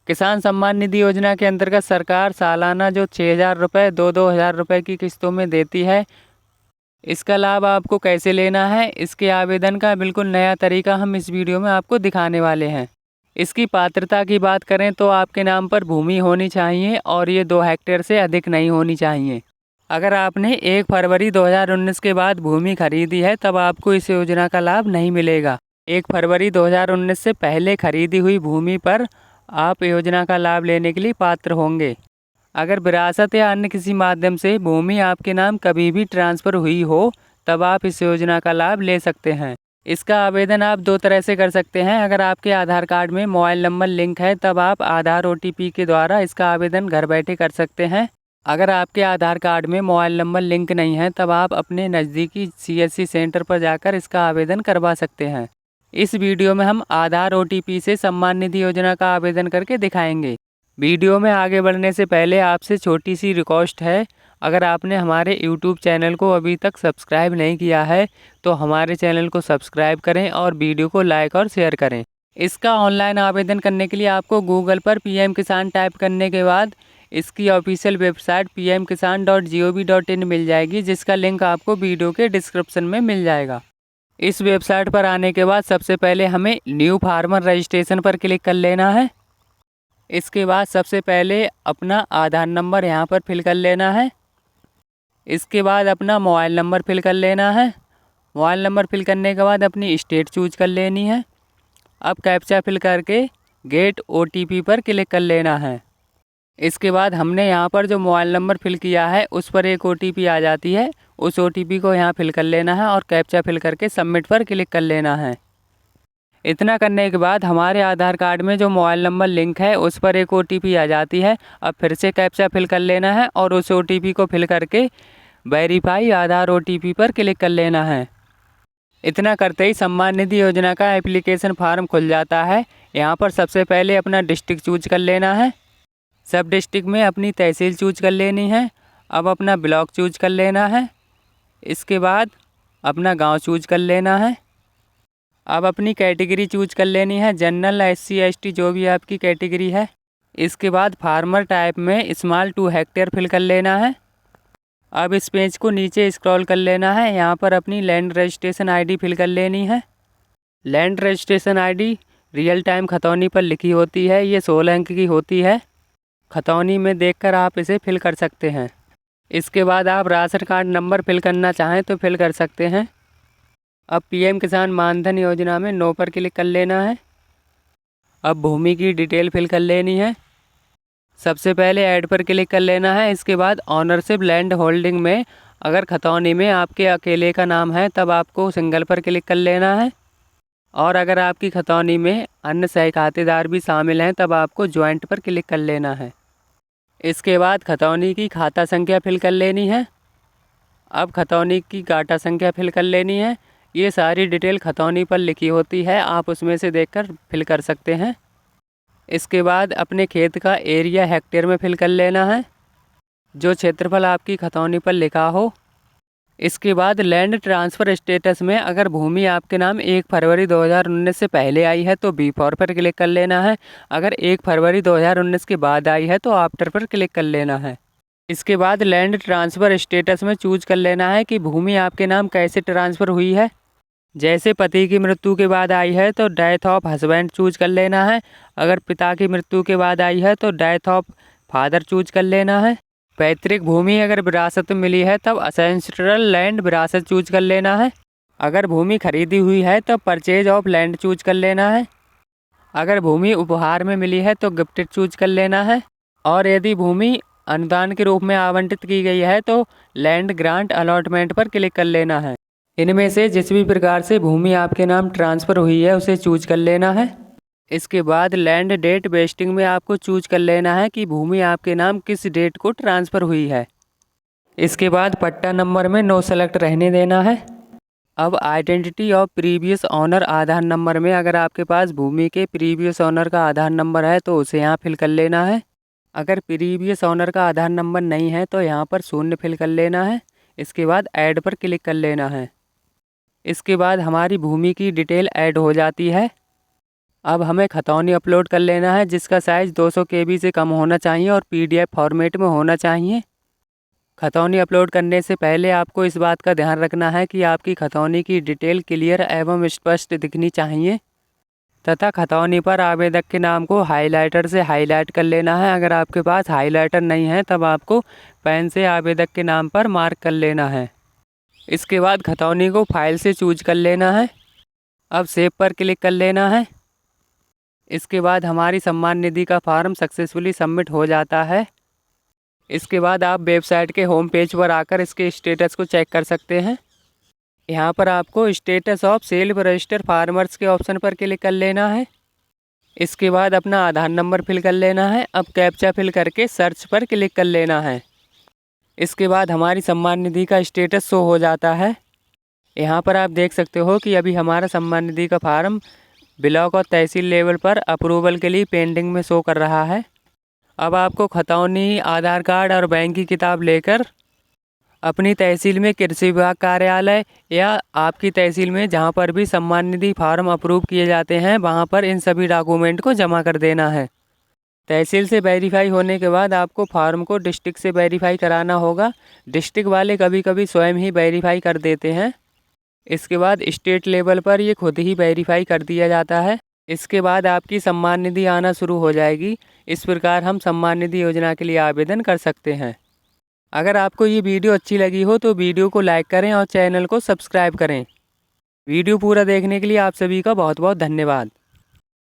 किसान सम्मान निधि योजना के अंतर्गत सरकार सालाना जो 6,000 रुपये 2-2 हज़ार रुपये की किस्तों में देती है, इसका लाभ आपको कैसे लेना है, इसके आवेदन का बिल्कुल नया तरीका हम इस वीडियो में आपको दिखाने वाले हैं। इसकी पात्रता की बात करें तो आपके नाम पर भूमि होनी चाहिए और ये 2 हेक्टेयर से अधिक नहीं होनी चाहिए। अगर आपने 1 फरवरी 2019 के बाद भूमि खरीदी है तब आपको इस योजना का लाभ नहीं मिलेगा। 1 फरवरी 2019 से पहले खरीदी हुई भूमि पर आप योजना का लाभ लेने के लिए पात्र होंगे। अगर विरासत या अन्य किसी माध्यम से भूमि आपके नाम कभी भी ट्रांसफ़र हुई हो तब आप इस योजना का लाभ ले सकते हैं। इसका आवेदन आप 2 तरह से कर सकते हैं। अगर आपके आधार कार्ड में मोबाइल नंबर लिंक है तब आप आधार OTP के द्वारा इसका आवेदन घर बैठे कर सकते हैं। अगर आपके आधार कार्ड में मोबाइल नंबर लिंक नहीं है तब आप अपने नज़दीकी CSC सेंटर पर जाकर इसका आवेदन करवा सकते हैं। इस वीडियो में हम आधार OTP से सम्मान निधि योजना का आवेदन करके दिखाएंगे। वीडियो में आगे बढ़ने से पहले आपसे छोटी सी रिक्वेस्ट है, अगर आपने हमारे YouTube चैनल को अभी तक सब्सक्राइब नहीं किया है तो हमारे चैनल को सब्सक्राइब करें और वीडियो को लाइक और शेयर करें। इसका ऑनलाइन आवेदन करने के लिए आपको गूगल पर PM किसान टाइप करने के बाद इसकी ऑफिशियल वेबसाइट pmkisan.gov.in मिल जाएगी, जिसका लिंक आपको वीडियो के डिस्क्रिप्शन में मिल जाएगा। इस वेबसाइट पर आने के बाद सबसे पहले हमें न्यू फार्मर रजिस्ट्रेशन पर क्लिक कर लेना है। इसके बाद सबसे पहले अपना आधार नंबर यहाँ पर फिल कर लेना है। इसके बाद अपना मोबाइल नंबर फिल कर लेना है। मोबाइल नंबर फिल करने के बाद अपनी स्टेट चूज कर लेनी है। अब कैप्चा फिल करके गेट OTP पर क्लिक कर लेना है। इसके बाद हमने यहाँ पर जो मोबाइल नंबर फिल किया है उस पर एक OTP आ जाती है, उस OTP को यहाँ फिल कर लेना है और कैप्चा फिल करके सबमिट पर क्लिक कर लेना है। इतना करने के बाद हमारे आधार कार्ड में जो मोबाइल नंबर लिंक है उस पर एक OTP आ जाती है। अब फिर से कैप्चा फिल कर लेना है और उस OTP को फिल करके वेरीफाई आधार OTP पर क्लिक कर लेना है। इतना करते ही सम्मान निधि योजना का एप्लीकेशन फॉर्म खुल जाता है। यहाँ पर सबसे पहले अपना डिस्ट्रिक्ट चूज कर लेना है। सब डिस्ट्रिक्ट में अपनी तहसील चूज कर लेनी है। अब अपना ब्लॉक चूज कर लेना है। इसके बाद अपना गाँव चूज कर लेना है। अब अपनी कैटेगरी चूज कर लेनी है, जनरल SC ST जो भी आपकी कैटेगरी है। इसके बाद फार्मर टाइप में स्मॉल 2 हेक्टेयर फिल कर लेना है। अब इस पेज को नीचे स्क्रॉल कर लेना है। यहाँ पर अपनी लैंड रजिस्ट्रेशन ID फिल कर लेनी है। Land registration ID real time खतौनी पर लिखी होती है, ये 16 अंक की होती है। खतौनी में देखकर आप इसे फिल कर सकते हैं। इसके बाद आप राशन कार्ड नंबर फिल करना चाहें तो फिल कर सकते हैं। अब PM किसान मानधन योजना में नो पर क्लिक कर लेना है। अब भूमि की डिटेल फिल कर लेनी है। सबसे पहले ऐड पर क्लिक कर लेना है। इसके बाद ऑनरशिप लैंड होल्डिंग में अगर खतौनी में आपके अकेले का नाम है तब आपको सिंगल पर क्लिक कर लेना है, और अगर आपकी खतौनी में अन्य सह खातेदार भी शामिल हैं तब आपको ज्वाइंट पर क्लिक कर लेना है। इसके बाद खतौनी की खाता संख्या फिल कर लेनी है। अब खतौनी की गाटा संख्या फिल कर लेनी है। ये सारी डिटेल खतौनी पर लिखी होती है, आप उसमें से देखकर फिल कर सकते हैं। इसके बाद अपने खेत का एरिया हेक्टेयर में फिल कर लेना है, जो क्षेत्रफल आपकी खतौनी पर लिखा हो। इसके बाद लैंड ट्रांसफ़र स्टेटस में अगर भूमि आपके नाम 1 फरवरी 2019 से पहले आई है तो B4 पर क्लिक कर लेना है। अगर 1 फरवरी 2019 के बाद आई है तो आफ्टर पर क्लिक कर लेना है। इसके बाद लैंड ट्रांसफ़र स्टेटस में चूज कर लेना है कि भूमि आपके नाम कैसे ट्रांसफ़र हुई है। जैसे पति की मृत्यु के बाद आई है तो डेथ ऑफ हस्बैंड चूज कर लेना है। अगर पिता की मृत्यु के बाद आई है तो डेथ ऑफ फादर चूज कर लेना है। पैतृक भूमि अगर विरासत में मिली है तब असेंस्ट्रल लैंड विरासत चूज कर लेना है। अगर भूमि खरीदी हुई है तो परचेज ऑफ लैंड चूज कर लेना है। अगर भूमि उपहार में मिली है तो गिफ्टेड चूज कर लेना है। और यदि भूमि अनुदान के रूप में आवंटित की गई है तो लैंड ग्रांट अलॉटमेंट पर क्लिक कर लेना है। इनमें से जिस भी प्रकार से भूमि आपके नाम ट्रांसफ़र हुई है उसे चूज कर लेना है। इसके बाद लैंड डेट वेस्टिंग में आपको चूज कर लेना है कि भूमि आपके नाम किस डेट को ट्रांसफ़र हुई है। इसके बाद पट्टा नंबर में नो सेलेक्ट रहने देना है। अब identity of previous owner Aadhaar number में अगर आपके पास भूमि के प्रीवियस ऑनर का आधार नंबर है तो उसे यहाँ फिल कर लेना है। अगर प्रीवियस ऑनर का आधार नंबर नहीं है तो यहाँ पर 0 फिल कर लेना है। इसके बाद ऐड पर क्लिक कर लेना है। इसके बाद हमारी भूमि की डिटेल ऐड हो जाती है। अब हमें खतौनी अपलोड कर लेना है, जिसका साइज़ 200 KB से कम होना चाहिए और PDF फॉर्मेट में होना चाहिए। खतौनी अपलोड करने से पहले आपको इस बात का ध्यान रखना है कि आपकी खतौनी की डिटेल क्लियर एवं स्पष्ट दिखनी चाहिए तथा खतौनी पर आवेदक के नाम को हाइलाइटर से हाईलाइट कर लेना है। अगर आपके पास हाइलाइटर नहीं है तब आपको पेन से आवेदक के नाम पर मार्क कर लेना है। इसके बाद खतौनी को फाइल से चूज कर लेना है। अब सेव पर क्लिक कर लेना है। इसके बाद हमारी सम्मान निधि का फॉर्म सक्सेसफुली सबमिट हो जाता है। इसके बाद आप वेबसाइट के होम पेज पर आकर इसके स्टेटस को चेक कर सकते हैं। यहाँ पर आपको status of self register farmers के ऑप्शन पर क्लिक कर लेना है। इसके बाद अपना आधार नंबर फिल कर लेना है। अब कैप्चा फिल करके सर्च पर क्लिक कर लेना है। इसके बाद हमारी सम्मान निधि का स्टेटस शो हो जाता है। यहाँ पर आप देख सकते हो कि अभी हमारा सम्मान निधि का फार्म ब्लॉक और तहसील लेवल पर अप्रूवल के लिए पेंडिंग में शो कर रहा है। अब आपको खतौनी, आधार कार्ड और बैंक की किताब लेकर अपनी तहसील में कृषि विभाग कार्यालय या आपकी तहसील में जहाँ पर भी सम्मान निधि फार्म अप्रूव किए जाते हैं वहाँ पर इन सभी डॉक्यूमेंट को जमा कर देना है। तहसील से वेरीफाई होने के बाद आपको फार्म को डिस्ट्रिक्ट से वेरीफाई कराना होगा। डिस्ट्रिक्ट वाले कभी कभी स्वयं ही वेरीफाई कर देते हैं। इसके बाद स्टेट लेवल पर ये खुद ही वेरीफाई कर दिया जाता है। इसके बाद आपकी सम्मान निधि आना शुरू हो जाएगी। इस प्रकार हम सम्मान निधि योजना के लिए आवेदन कर सकते हैं। अगर आपको ये वीडियो अच्छी लगी हो तो वीडियो को लाइक करें और चैनल को सब्सक्राइब करें। वीडियो पूरा देखने के लिए आप सभी का बहुत बहुत धन्यवाद।